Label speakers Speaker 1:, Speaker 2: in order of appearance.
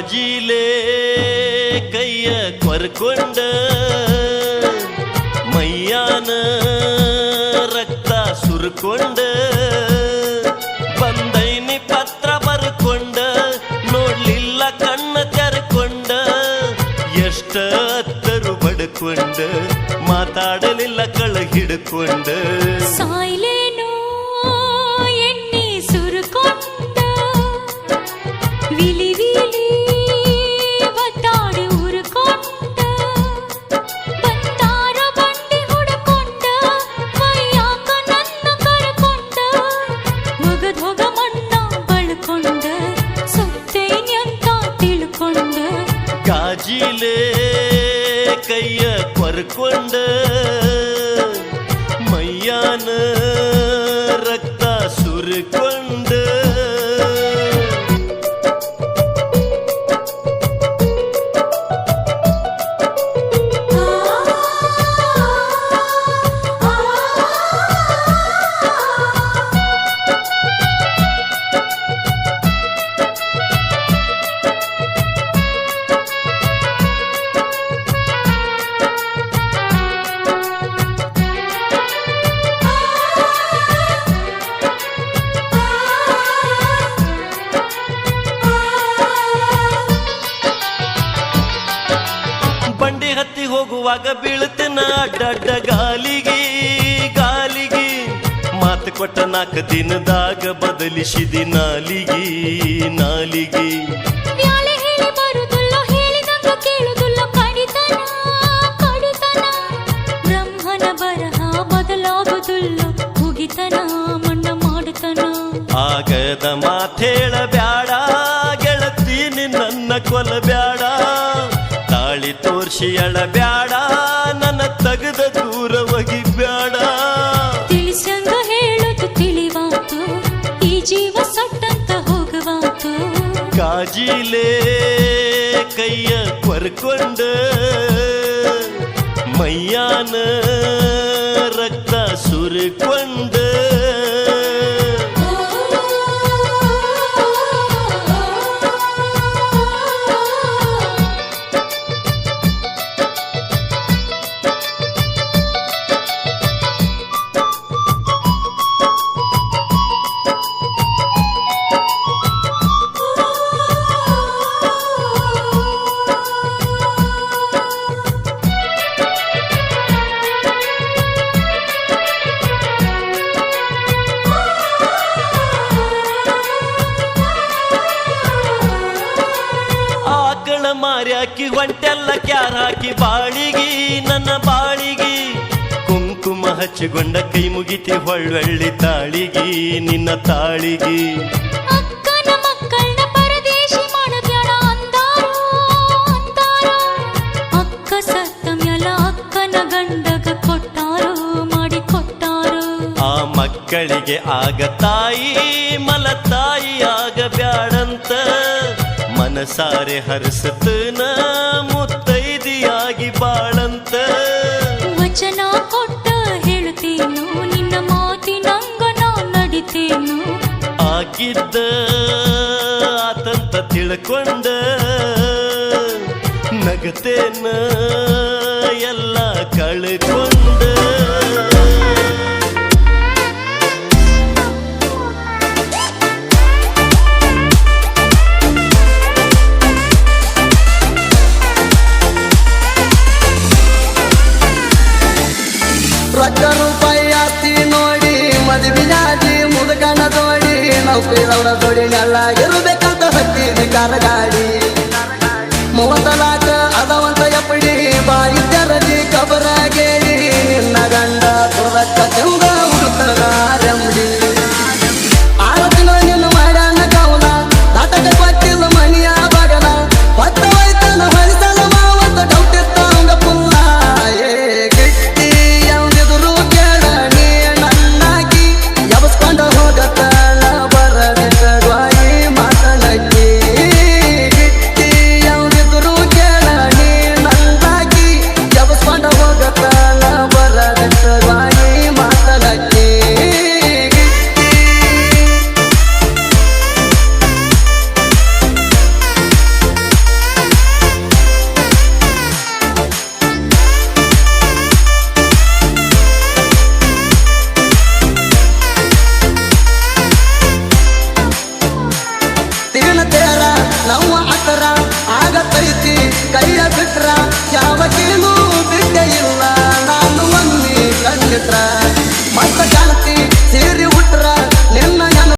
Speaker 1: ಗಾಜಿಲೆ ಕೈಯ ಕೊರ್ಕೊಂಡ ಮೈಯಾನ ರಕ್ತ ಸುರ್ಕೊಂಡ ಬಂದೈನಿ ಪತ್ರ ಬರ್ಕೊಂಡ ನೋಡ್ಲಿಲ್ಲ ಕಣ್ಣ ತೆರ್ಕೊಂಡ ಎಷ್ಟ ಹತ್ತರು ಬಡ್ಕೊಂಡ ಮಾತಾಡಲಿಲ್ಲ ಕಳ ಹಿಡ್ಕೊಂಡ
Speaker 2: ಸಾಯ್ಲೇನೋ ಎಣ್ಣೆ ಸುರ್ಕೊಂಡ ವಿಲಿ ವಿಲಿ ಒದ್ದಾಡಿ ಉರ್ಕೊಂಡ ಬಂದಾರ ಬಂಡಿ ಹುಡ್ಕೊಂಡ ಮೈಯಾಕ ನನ್ನ ಕರ್ಕೊಂಡ ಮುಗದ್ ಹೋಗ ಮಣ್ಣ ಬಳ್ಕೊಂಡ ಸತ್ತೈನಿ ಅಂತ ತಿಳ್ಕೊಂಡ
Speaker 1: ಗಾಜಿಲೆ ಕೈಯ ಕೊರ್ಕೊಂಡ ಮೈಯಾನ ರಕ್ತ ಸುರ್ಕೊಂಡ ಬಂಡಿ ಹತ್ತಿ ಹೋಗುವಾಗ ಬೀಳ್ತನ ಅಡ್ಡ ಗಾಲಿಗೆ ಗಾಲಿಗೆ ಮಾತು ಕೊಟ್ಟ 4 ದಿನದಾಗ ಬದಲಿಸಿದಿ ನಾಲಿಗೆ ನಾಲಿಗೆ
Speaker 2: ಮ್ಯಾಲೆ ಹೇಳಿ ಬರುದಿಲ್ಲ ಹೇಳಿದಂಗ ಕೇಳುದಿಲ್ಲ ಕಡಿತನ ಕಡಿತನ ಬ್ರಹ್ಮನ ಬರಹ ಬದಲಾಗುದಿಲ್ಲ ಮುಗಿತನ ಮಣ್ಣ ಮಾಡುತ್ತನ
Speaker 1: ಆಗದ ಮಾತೇಳ ಬ್ಯಾಡ ಗೆಳತೀನಿ ನನ್ನ ಕೊಲ ಬ್ಯಾಡ ತಾಳಿ ತೋರ್ಸಿ ಅಳ ಬ್ಯಾಡ ನನ್ನ ತಗದ ದೂರ ಒಗಿ ಬ್ಯಾಡ
Speaker 2: ತಿಳಿಸಂಗ ಹೇಳುದು ತಿಳಿವಾತು ಈ ಜೀವ ಸಟ್ಟಂತ ಹೋಗವಾತು
Speaker 1: ಗಾಜಿಲೆ ಕೈಯ ಕೊರ್ಕೊಂಡ ಮೈಯಾನ ರಕ್ತ ಸುರ್ಕೊಂಡ ಆಕಳ ಮಾರ್ಯಾಕಿ ಹೊಂಟೆಲ್ಲ ಕ್ಯಾರ ಹಾಕಿ ಬಾಳಿಗಿ ನನ್ನ ಬಾಳಿಗಿ ಕುಂಕುಮ ಹಚ್ಚಿಕೊಂಡ ಕೈ ಮುಗಿತಿ ಹೊಳ್ಳಿ ತಾಳಿಗಿ ನಿನ್ನ ತಾಳಿಗಿ
Speaker 2: ಅಕ್ಕನ ಮಕ್ಕಳನ್ನ ಪರದೇಶಿ ಮಾಡಬ್ಯಾಡ ಅಂದಾರೋ ಅಂದಾರೋ ಅಕ್ಕ ಸತ್ತ ಮ್ಯಾಲ ಅಕ್ಕನ ಗಂಡಗ ಕೊಟ್ಟಾರೋ ಮಾಡಿ ಕೊಟ್ಟಾರೋ
Speaker 1: ಆ ಮಕ್ಕಳಿಗೆ ಆಗ ತಾಯಿ ಮಲತಾಯಿ ಆಗ ಬ್ಯಾಡಂತ ಮನಸಾರೆ ಹರಿಸತನ ಮುತ್ತೈದಿಯಾಗಿ ಬಾಳಂತ
Speaker 2: ವಚನ ಕೊಟ್ಟ ಹೇಳ್ತೇನು ನಿನ್ನ ಮಾತಿನಂಗ ನಾ ನಡಿತೇನು
Speaker 1: ಆಗಿದ್ದ ಆತಂತ ತಿಳ್ಕೊಂಡ ನಗತೇನ ಎಲ್ಲ ಕಳ್ಕೊಂಡ
Speaker 3: ರೊಕ್ಕ ರೂಪಾಯಿ ಆಸ್ತಿ ನೋಡಿ ಮದುವೆಯಾಗಿ ಮುದುಕನ ತೋಡಿ ನೌಕರಿ ರೌಡ ತೋಡಿ ನೆಲ್ಲಾಗಿರ್ಬೇಕಂತ ಹತ್ತಿದಿ ಗಾಡಿ 30 ಲಾಖ ಅದವಂತ ಎಪ್ಪಡಿ ಬಾಯಿ ತೆರದಿ ಕಬರ ಗೇಡಿ ನಿನ್ನ ಗಂಡ ತುರಕ್ಕ ಚಂದ ಹುಡುಕನ ರೆಂಬಡಿ ಆರತಿನ ನಿನ್ನ ಮಾಡ್ಯಾನ ಕವಲ ನಾಟಕ ಕೊಟ್ಟಿಲ್ಲ ಮನಿಯ ಬಗಲ ಹೊತ್ತ ಹೋಯ್ತನ ಹೊಳಿತನ ಮಾವತ್ತ ಡೌಟಿತ್ತಂಗ ಪುಲ್ಲ ಏ ಗಿಟ್ಟಿ ಎಂದಿದ್ರು ಕೇಳ ನೀ ನನ್ನಾಗಿ ಎಬಸ್ಕೊಂಡ ಹೋಗತ್ತಳ ಬರದಿಟ್ಟ ಗಾಯಿ ಮಾತನಕ್ಕಿ ಗಿಟ್ಟಿ ಕೈಯ ಬಿಟ್ರ ಯಾವತ್ತೇನೂ ಬಿಟ್ಟೆ ಇಲ್ಲ ನಾನು ಒಮ್ಮೆ ಕಣ್ಣಿಟ್ರ ಮತ್ತ ಕಾಣ್ತಿ ಸೇರಿ ಹುಟ್ರ